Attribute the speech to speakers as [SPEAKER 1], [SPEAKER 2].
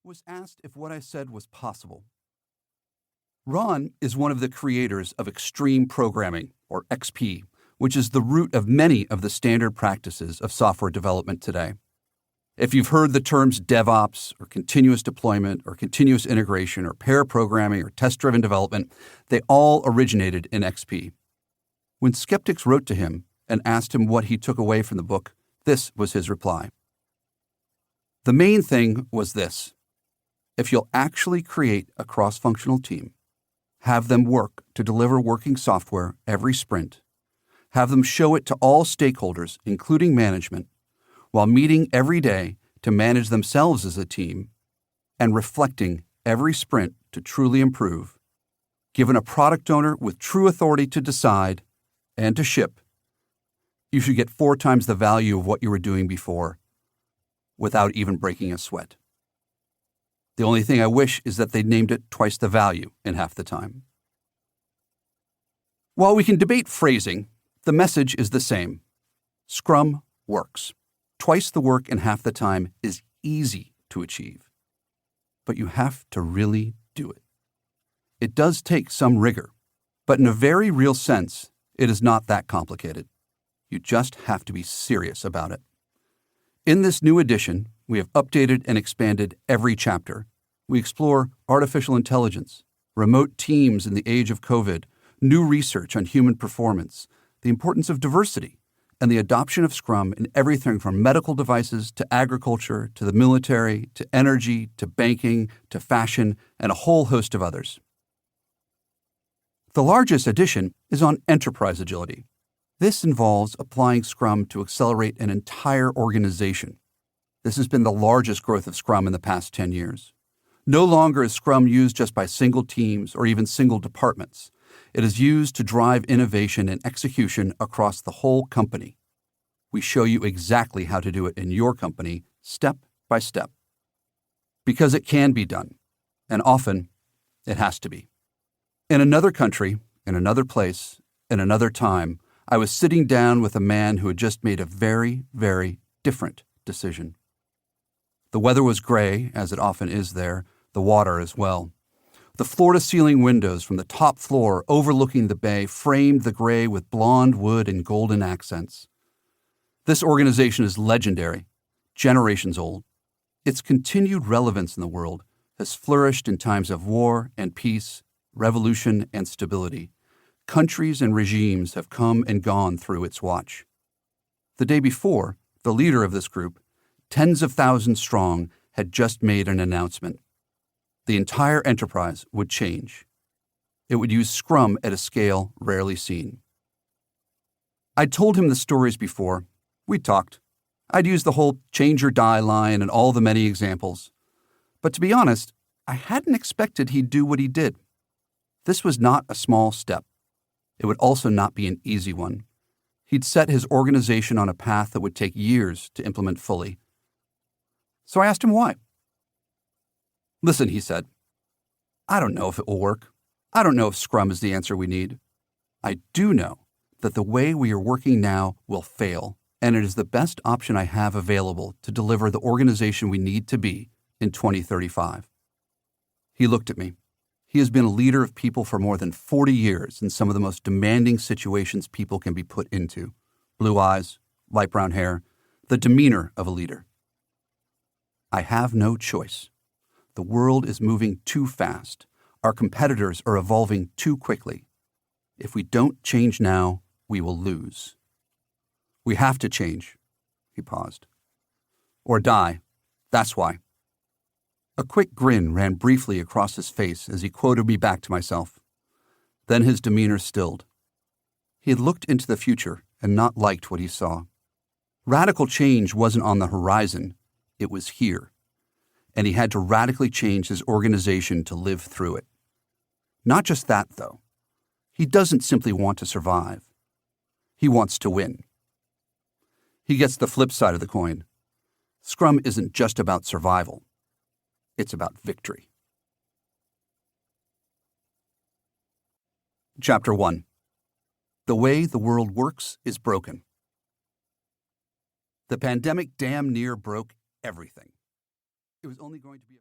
[SPEAKER 1] was asked if what I said was possible. Ron is one of the creators of extreme programming, or XP, which is the root of many of the standard practices of software development today. If you've heard the terms DevOps, or continuous deployment, or continuous integration, or pair programming, or test-driven development, they all originated in XP. When skeptics wrote to him and asked him what he took away from the book, this was his reply. The main thing was this: if you'll actually create a cross-functional team, have them work to deliver working software every sprint, have them show it to all stakeholders, including management, while meeting every day to manage themselves as a team, and reflecting every sprint to truly improve, given a product owner with true authority to decide and to ship, you should get 4 times the value of what you were doing before without even breaking a sweat. The only thing I wish is that they'd named it twice the value in half the time. While we can debate phrasing, the message is the same. Scrum works. Twice the work in half the time is easy to achieve. But you have to really do it. It does take some rigor, but in a very real sense, it is not that complicated. You just have to be serious about it. In this new edition, we have updated and expanded every chapter. We explore artificial intelligence, remote teams in the age of COVID, new research on human performance, the importance of diversity, and the adoption of Scrum in everything from medical devices to agriculture to the military to energy to banking to fashion and a whole host of others. The largest edition is on enterprise agility. This involves applying Scrum to accelerate an entire organization. This has been the largest growth of Scrum in the past 10 years. No longer is Scrum used just by single teams or even single departments. It is used to drive innovation and execution across the whole company. We show you exactly how to do it in your company, step by step. Because it can be done, and often it has to be. In another country, in another place, in another time, I was sitting down with a man who had just made a very, very different decision. The weather was gray, as it often is there, the water as well. The floor-to-ceiling windows from the top floor overlooking the bay framed the gray with blonde wood and golden accents. This organization is legendary, generations old. Its continued relevance in the world has flourished in times of war and peace, revolution and stability. Countries and regimes have come and gone through its watch. The day before, the leader of this group, tens of thousands strong, had just made an announcement. The entire enterprise would change. It would use Scrum at a scale rarely seen. I'd told him the stories before. We'd talked. I'd used the whole change or die line and all the many examples. But to be honest, I hadn't expected he'd do what he did. This was not a small step. It would also not be an easy one. He'd set his organization on a path that would take years to implement fully. So I asked him why. Listen, he said, I don't know if it will work. I don't know if Scrum is the answer we need. I do know that the way we are working now will fail, and it is the best option I have available to deliver the organization we need to be in 2035. He looked at me. He has been a leader of people for more than 40 years in some of the most demanding situations people can be put into. Blue eyes, light brown hair, the demeanor of a leader. I have no choice. The world is moving too fast. Our competitors are evolving too quickly. If we don't change now, we will lose. We have to change, he paused. Or die. That's why. A quick grin ran briefly across his face as he quoted me back to myself. Then his demeanor stilled. He had looked into the future and not liked what he saw. Radical change wasn't on the horizon, it was here. And he had to radically change his organization to live through it. Not just that, though. He doesn't simply want to survive. He wants to win. He gets the flip side of the coin. Scrum isn't just about survival. It's about victory. Chapter 1. The way the world works is broken. The pandemic damn near broke everything. It was only going to be